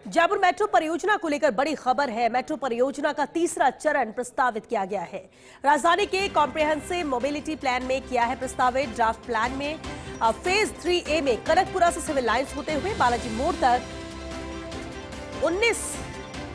Jaipur metro परियोजना को लेकर बड़ी खबर है। मेट्रो परियोजना का तीसरा चरण प्रस्तावित किया गया है। राजधानी के कॉम्प्रिहेंसिव मोबिलिटी प्लान में किया है प्रस्तावित। ड्राफ्ट प्लान में फेज 3A में कनकपुरा से सिविल लाइंस होते हुए बालाजी मोड़ तक 19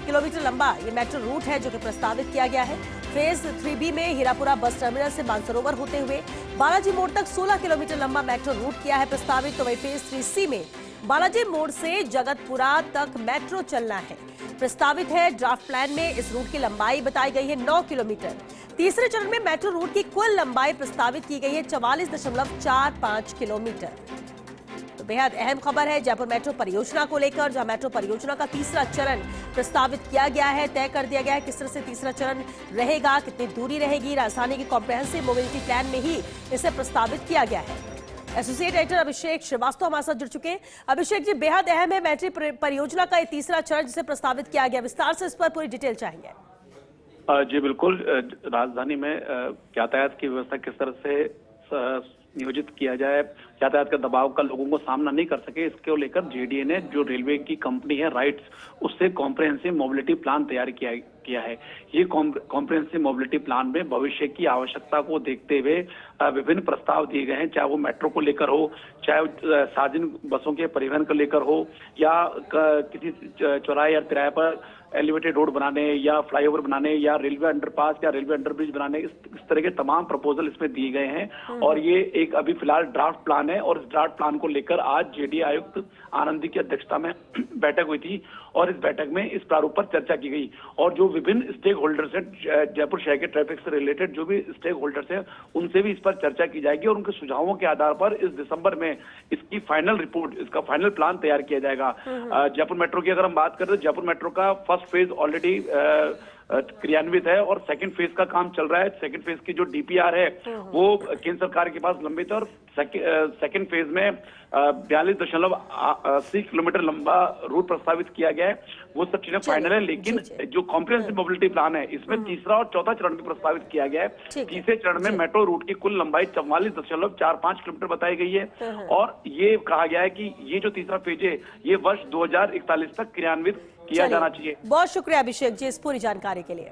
किलोमीटर लंबा ये मेट्रो रूट है जो कि प्रस्तावित किया गया है। फेज 3B में हीरापुरा बस टर्मिनल से मानसरोवर होते हुए बालाजी मोड़ तक 16 किलोमीटर लंबा मेट्रो रूट किया है प्रस्तावित। तो वही फेज 3C में बालाजी मोड़ से जगतपुरा तक मेट्रो चलना है प्रस्तावित है। ड्राफ्ट प्लान में इस रूट की लंबाई बताई गई है 9 किलोमीटर। तीसरे चरण में मेट्रो रूट की कुल लंबाई प्रस्तावित की गई है 44.45 किलोमीटर। तो बेहद अहम खबर है जयपुर मेट्रो परियोजना को लेकर, जहां मेट्रो परियोजना का तीसरा चरण प्रस्तावित किया गया है। तय कर दिया गया है किस तरह से तीसरा चरण रहेगा, कितनी दूरी रहेगी। राजधानी के कॉम्प्रिहेंसिव मोबिलिटी प्लान में ही इसे प्रस्तावित किया गया है। एसोसिएट एडिटर अभिषेक श्रीवास्तव हमारे साथ जुड़ चुके हैं। अभिषेक जी, बेहद अहम है मेट्रो परियोजना का ये तीसरा चरण जिसे प्रस्तावित किया गया, विस्तार से इस पर पूरी डिटेल चाहेंगे। जी बिल्कुल। राजधानी में यातायात की व्यवस्था किस तरह से नियोजित किया जाए, यातायात का दबाव का लोगों को सामना नहीं कर सके, इसको लेकर जेडीए ने जो रेलवे की कंपनी है राइट्स, उससे कॉम्प्रिहेंसिव मोबिलिटी प्लान तैयार किया है। ये कॉम्प्रिहेंसिव मोबिलिटी प्लान में भविष्य की आवश्यकता को देखते हुए विभिन्न प्रस्ताव दिए गए हैं, चाहे वो मेट्रो को लेकर हो, चाहे सार्वजनिक बसों के परिवहन को लेकर हो, या किसी चौराहे या किराए पर एलिवेटेड रोड बनाने या फ्लाईओवर बनाने या रेलवे अंडरपास या रेलवे अंडरब्रिज बनाने, इस तरह के तमाम प्रपोजल इसमें दिए गए हैं। और ये एक अभी फिलहाल ड्राफ्ट प्लान है और इस ड्राफ्ट प्लान को लेकर आज जेडीए आयुक्त आनंदी की अध्यक्षता में बैठक हुई थी और इस बैठक में इस प्रारूप पर चर्चा की गई। और जो विभिन्न स्टेक होल्डर्स हैं, जयपुर शहर के ट्रैफिक से रिलेटेड जो भी स्टेक होल्डर्स हैं, उनसे भी इस पर चर्चा की जाएगी और उनके सुझावों के आधार पर इस दिसंबर में इसकी फाइनल रिपोर्ट, इसका फाइनल प्लान तैयार किया जाएगा। जयपुर मेट्रो की अगर हम बात करें तो जयपुर मेट्रो का फर्स्ट फेज ऑलरेडी क्रियान्वित है और सेकंड फेज का काम चल रहा है। सेकंड फेज की जो डीपीआर है वो केंद्र सरकार के पास लंबित है और सेकंड फेज में 42.80 किलोमीटर लंबा रूट प्रस्तावित किया गया है। वो सब चीजें फाइनल है, लेकिन जो कॉम्प्रिहेंसिव मोबिलिटी प्लान है इसमें तीसरा और चौथा चरण भी प्रस्तावित किया गया है। तीसरे चरण में मेट्रो रूट की कुल लंबाई 44.45 किलोमीटर बताई गई है और ये कहा गया है कि ये जो तीसरा फेज है ये वर्ष 2041 तक क्रियान्वित किया जाना चाहिए। बहुत शुक्रिया अभिषेक जी इस पूरी जानकारी के लिए।